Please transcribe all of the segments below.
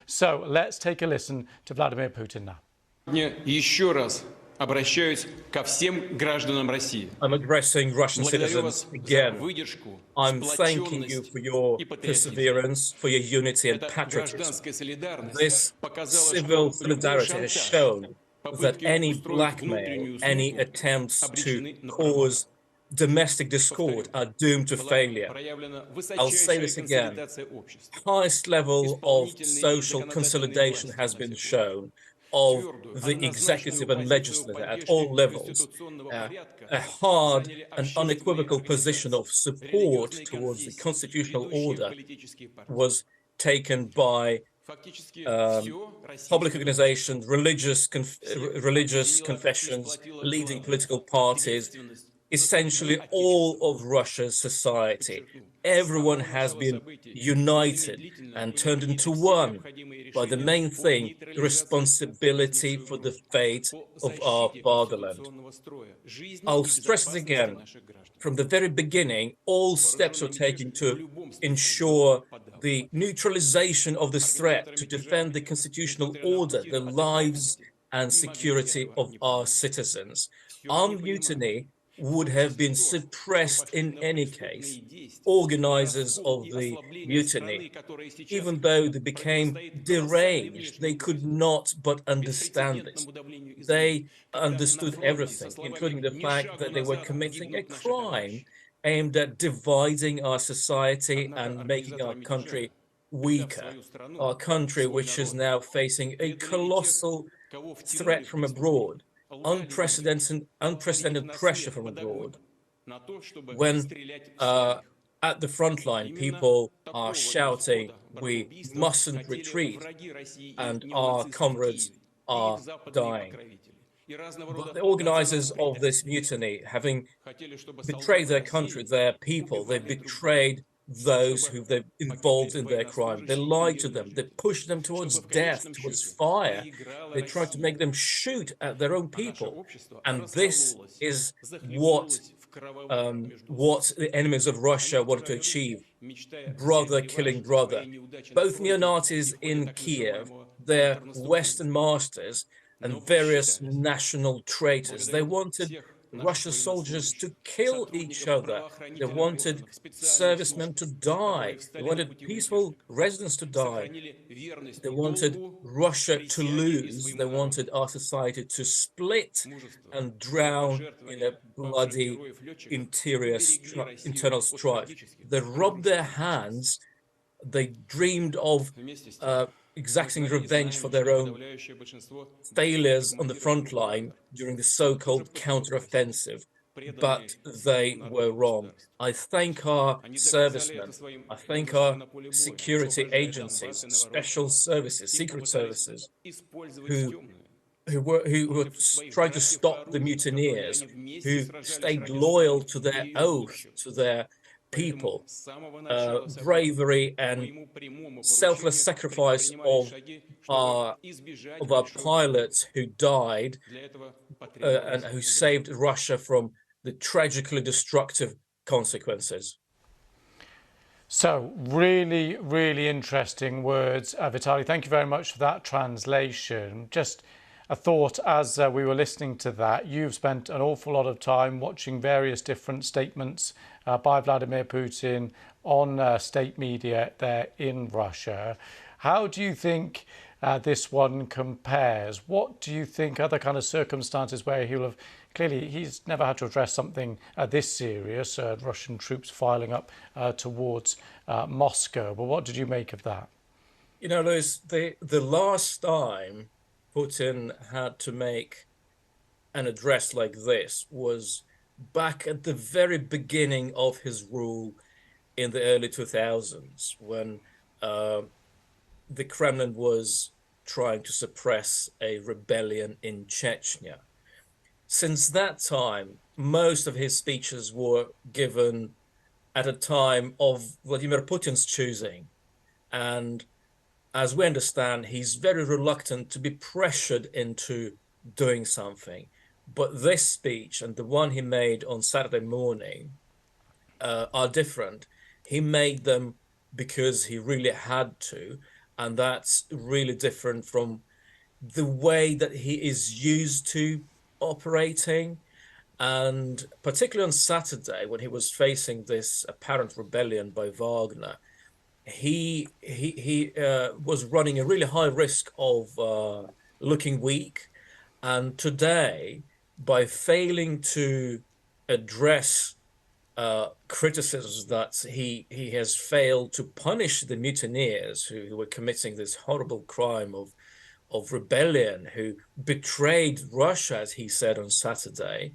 So let's take a listen to Vladimir Putin now. Еще раз обращаюсь ко всем гражданам России. I'm addressing Russian Благодарю citizens вас за again. выдержку, I'm thanking you сплоченность for your и патриотизм. perseverance, for your unity and Эта patriotism. гражданская солидарность This показала, civil что любой solidarity has шантаж, shown that попытки any устроить blackmail, внутреннюю any смуту attempts to обречены на провал. cause domestic discord are doomed to Была failure. проявлена I'll say высочайшая this again. консолидация общества, Highest level of исполнительной и social законодательной consolidation власти has на been всех уровнях. shown of Твердую, the executive однозначную and позицию legislature at поддержки all levels. конституционного порядка A hard заняли and общественные unequivocal position of организации, support религиозные towards the конфессии, constitutional ведущие order политические партии. was taken by Фактически все public российское organizations, religious объединила и confessions, сплотила leading главное — political parties, ответственность essentially за all отечество. of Russia's society. Подчеркну, Everyone само has начало been событий united незамедлительно and и turned приняты into все one необходимые by the решения main по thing, the нейтрализации responsibility for the угрозы, fate по of our защите fatherland. конституционного строя, жизни I'll и stress it безопасности again. наших граждан. From the very beginning, all steps were Вооруженные taken мятежи в to любом случае ensure будут подавлены. the neutralization of this threat, Организаторы to мятежа, defend the constitutional несмотря на order, the lives ответственности, and не могли security этого of не our понимать. citizens. Все они Armed понимают, mutiny что would have been все, кто suppressed пошли in на any преступные case. действия, на Organizers раскол of и the ослабление mutiny, страны, которая сейчас even though they became противостоит колоссальной deranged, внешней they could угрозе, not but understand this. беспрецедентному давлению извне, They когда на understood фронте со everything, словами including the «ни fact шагу that they were назад» committing a гибнут наши crime товарищи. aimed at dividing our society Однако and making our организаторы мятежа, country предав weaker. свою страну, Our country, свой which is народ, now facing a предали тех, colossal кого втянули threat в from преступление, abroad, лгали людям, клали их unprecedented на pressure смерть from под огонь, abroad. на то, чтобы When стрелять в своих. at the front line, Именно people are такого shouting, исхода we братоубийства mustn't хотели retreat, враги России и and our неонацисты в comrades Киеве и их are западные dying. покровители. И разного But рода the organizers of национал-предатели this mutiny, having хотели, чтобы betrayed солдаты their country, России their people, they убивали друг друга, betrayed those чтобы who they've погибли involved in their crime. They военнослужащие и lied to мирные them. They жители, pushed them towards чтобы в death, конечном towards счете fire. проиграла They tried to make Россия, them shoot at their own а наше people. общество And this раскололось, is what захлебнулось в кровавых междоусобицах. what the enemies of Russia Они wanted to втирали achieve. руки, мечтая взять Brother реванш killing за свои brother. неудачи на Both фронте neo-Nazis и в ходе in так Kiev, называемого their контрнаступления. Western masters, Но and various просчитались. national traitors. They Благодарю wanted всех наших Russia's soldiers to военнослужащих, kill each сотрудников other. They правоохранительных wanted органов, специальных servicemen служб, to die. которые They встали на wanted пути peaceful мятежников, residents to die. сохранили верность They wanted долгу, Russia to присяге и lose. своему They народу. wanted our society to split Мужество, and drown in a самопожертвование павших bloody героев-летчиков interior уберегли Россию internal от strife. трагических They rubbed their разрушительных начал. hands. They dreamed of Вместе с тем, мы exacting знали и revenge for знаем, their что own подавляющее большинство failures действующих on the командиров front и line губернаторов during the тоже so-called пытались, counter-offensive, преданные but своему they народу were и wrong. государству. I thank our Они доказали это servicemen. своим I thank мужеством our на поле боя, security освобождая Донбасс agencies, и special Новороссию. services, Те secret попытались services, использовать who темную who were против своих trying to братьев по stop the оружию, с которыми mutineers, они вместе who сражались stayed ради loyal страны to и their ее oath будущего. to their Поэтому people, с самого начала событий bravery по and моему прямому selfless поручению sacrifice предпринимались шаги, чтобы избежать of our большой жертвы. pilots who died Для этого and потребовалось who время. saved Russia from the tragically destructive consequences. So really, really interesting words, Vitaly. Thank you very much for that translation. Just a thought as we were listening to that, you've spent an awful lot of time watching various different statements by Vladimir Putin on state media there in Russia. How do you think this one compares? What do you think other kind of circumstances where he'll have clearly he's never had to address something this serious, Russian troops filing up towards Moscow. But what did you make of that? You know, Lewis, the last time Putin had to make an address like this was back at the very beginning of his rule in the early 2000s, when the Kremlin was trying to suppress a rebellion in Chechnya. Since that time, most of his speeches were given at a time of Vladimir Putin's choosing. And as we understand, he's very reluctant to be pressured into doing something. But this speech and the one he made on Saturday morning are different. He made them because he really had to. And that's really different from the way that he is used to operating. And particularly on Saturday, when he was facing this apparent rebellion by Wagner, he was running a really high risk of looking weak. And today, by failing to address criticisms that he has failed to punish the mutineers who were committing this horrible crime of rebellion, who betrayed Russia, as he said on Saturday.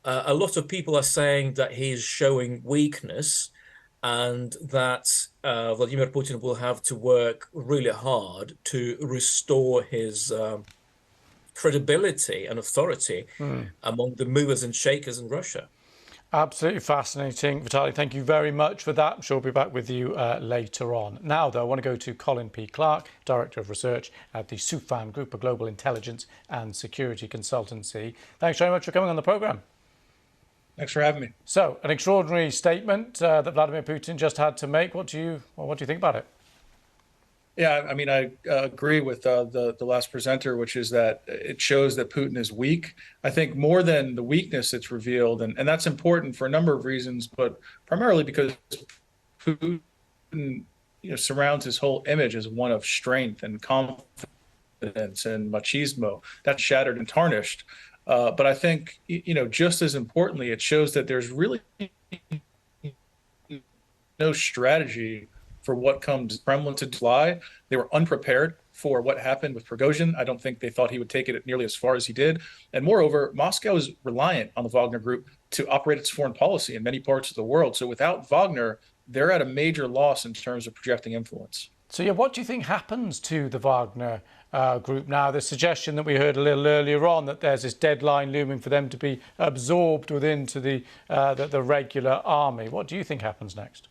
A lot of people are saying that he is showing weakness and that Vladimir Putin will have to work really hard to restore his credibility and authority among the movers and shakers in Russia. Absolutely fascinating. Vitaly, thank you very much for that. I'm sure we'll be back with you later on. Now, though, I want to go to Colin P. Clark, Director of Research at the SUFAN Group, a global intelligence and security consultancy. Thanks very much for coming on the programme. Thanks for having me. So, an extraordinary statement that Vladimir Putin just had to make. What do you think about it? Yeah, I mean, I agree with the last presenter, which is that it shows that Putin is weak. I think more than the weakness it's revealed, and that's important for a number of reasons, but primarily because Putin surrounds his whole image as one of strength and confidence and machismo. That's shattered and tarnished. But I think, just as importantly, it shows that there's really no strategy for what comes Kremlin to fly. They were unprepared for what happened with Prigozhin. I don't think they thought he would take it nearly as far as he did. And moreover, Moscow is reliant on the Wagner Group to operate its foreign policy in many parts of the world. So without Wagner, they're at a major loss in terms of projecting influence. So, yeah, what do you think happens to the Wagner Group now? The suggestion that we heard a little earlier on that there's this deadline looming for them to be absorbed into the regular army. What do you think happens next?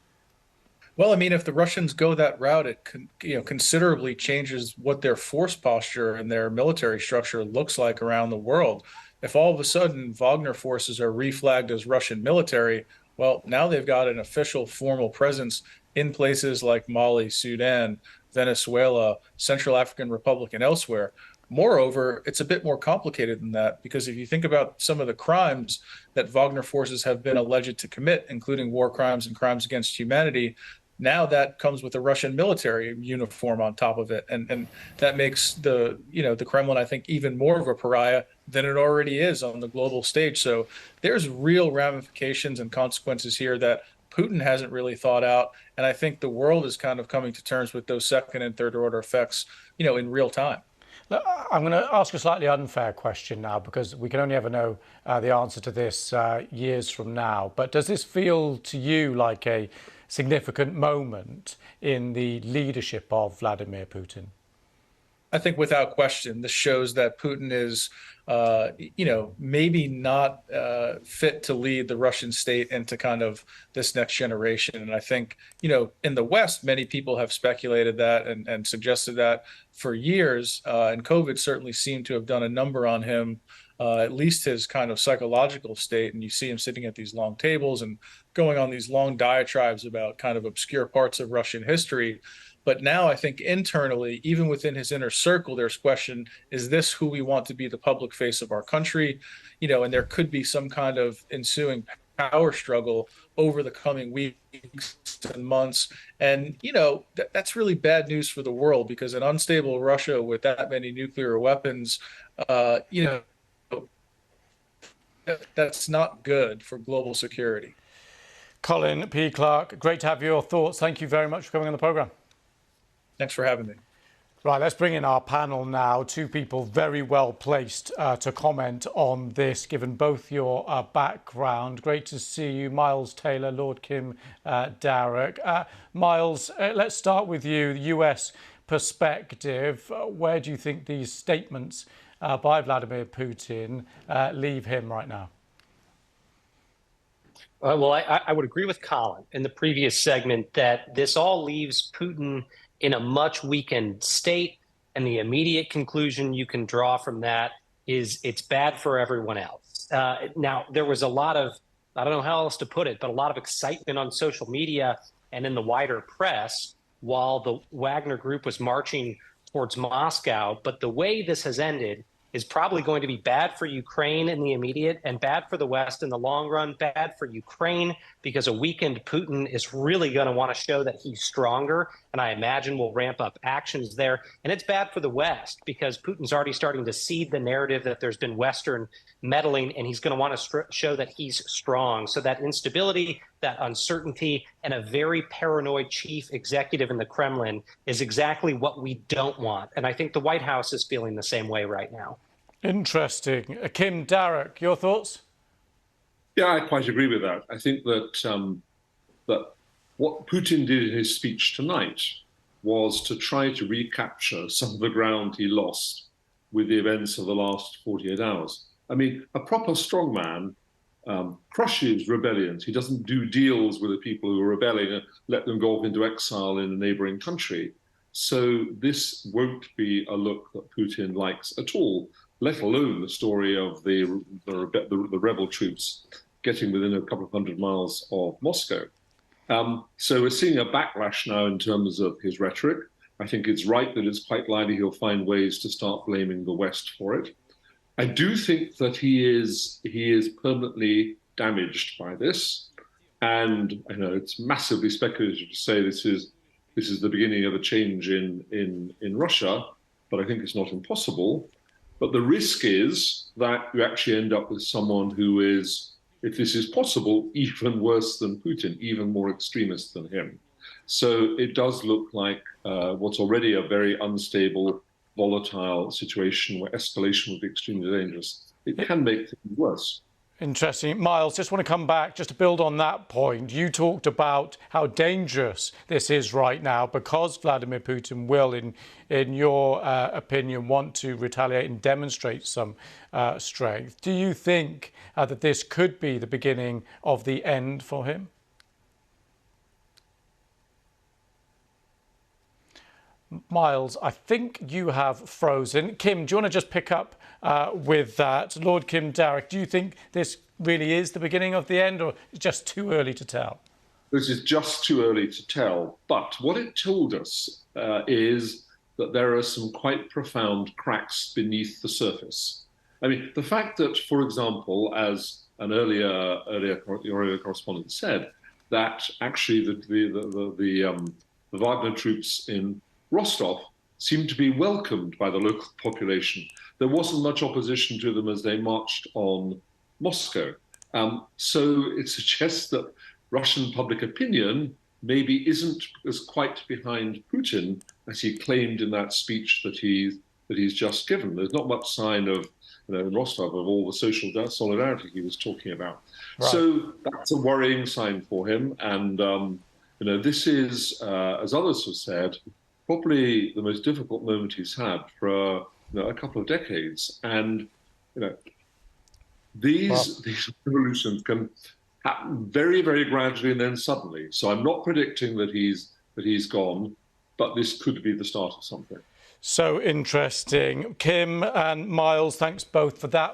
Well, I mean, if the Russians go that route, it considerably changes what their force posture and their military structure looks like around the world. If all of a sudden Wagner forces are reflagged as Russian military, well, now they've got an official formal presence in places like Mali, Sudan, Venezuela, Central African Republic, and elsewhere. Moreover, it's a bit more complicated than that, because if you think about some of the crimes that Wagner forces have been alleged to commit, including war crimes and crimes against humanity, now that comes with a Russian military uniform on top of it. And that makes the Kremlin, I think, even more of a pariah than it already is on the global stage. So there's real ramifications and consequences here that Putin hasn't really thought out. And I think the world is kind of coming to terms with those second and third order effects, in real time. I'm going to ask a slightly unfair question now, because we can only ever know the answer to this years from now. But does this feel to you like a significant moment in the leadership of Vladimir Putin? I think without question, this shows that Putin is, maybe not fit to lead the Russian state into kind of this next generation. And I think, in the West, many people have speculated that and suggested that for years. And COVID certainly seemed to have done a number on him, at least his kind of psychological state. And you see him sitting at these long tables and going on these long diatribes about kind of obscure parts of Russian history. But now I think internally, even within his inner circle, there's question, is this who we want to be the public face of our country? And there could be some kind of ensuing power struggle over the coming weeks and months. And, that's really bad news for the world, because an unstable Russia with that many nuclear weapons, that's not good for global security. Colin P. Clark, great to have your thoughts. Thank you very much for coming on the programme. Thanks for having me. Right, let's bring in our panel now. Two people very well placed to comment on this, given both your background. Great to see you, Miles Taylor, Lord Kim Darroch. Miles, let's start with you, the US perspective. Where do you think these statements by Vladimir Putin leave him right now? Well, I would agree with Colin in the previous segment that this all leaves Putin in a much weakened state. And the immediate conclusion you can draw from that is it's bad for everyone else. Now, there was a lot of, I don't know how else to put it, but a lot of excitement on social media and in the wider press while the Wagner group was marching towards Moscow. But the way this has ended is probably going to be bad for Ukraine in the immediate and bad for the West in the long run. Bad for Ukraine because a weakened Putin is really going to want to show that he's stronger, and I imagine will ramp up actions there. And it's bad for the West because Putin's already starting to seed the narrative that there's been Western meddling, and he's going to want to show that he's strong. So that instability, that uncertainty, and a very paranoid chief executive in the Kremlin is exactly what we don't want. And I think the White House is feeling the same way right now. Interesting. Kim, Darek, your thoughts? Yeah, I quite agree with that. I think that that what Putin did in his speech tonight was to try to recapture some of the ground he lost with the events of the last 48 hours. I mean, a proper strongman crushes rebellions. He doesn't do deals with the people who are rebelling and let them go off into exile in a neighboring country. So this won't be a look that Putin likes at all, let alone the story of the rebel troops getting within a couple of 100 miles of Moscow. So we're seeing a backlash now in terms of his rhetoric. I think it's right that it's quite likely he'll find ways to start blaming the West for it. I do think that he is permanently damaged by this, and I know it's massively speculative to say this is the beginning of a change in Russia, but I think it's not impossible. But the risk is that you actually end up with someone who is, if this is possible, even worse than Putin, even more extremist than him. So it does look like what's already a very unstable, volatile situation where escalation would be extremely dangerous. It can make things worse. Interesting. Miles, just want to come back just to build on that point. You talked about how dangerous this is right now because Vladimir Putin will, in your opinion, want to retaliate and demonstrate some strength. Do you think that this could be the beginning of the end for him? Miles, I think you have frozen. Kim, do you want to just pick up with that? Lord Kim Darek, do you think this really is the beginning of the end, or just too early to tell? This is just too early to tell. But what it told us is that there are some quite profound cracks beneath the surface. I mean, the fact that, for example, as an earlier correspondent said, that actually the Wagner troops in Rostov seemed to be welcomed by the local population. There wasn't much opposition to them as they marched on Moscow. So it suggests that Russian public opinion maybe isn't as quite behind Putin as he claimed in that speech that he's just given. There's not much sign of, in Rostov, of all the social solidarity he was talking about. Right. So that's a worrying sign for him. And this is, as others have said, probably the most difficult moment he's had for a couple of decades. And these revolutions can happen very, very gradually and then suddenly. So I'm not predicting that he's gone, but this could be the start of something. So interesting. Kim and Miles, thanks both for that.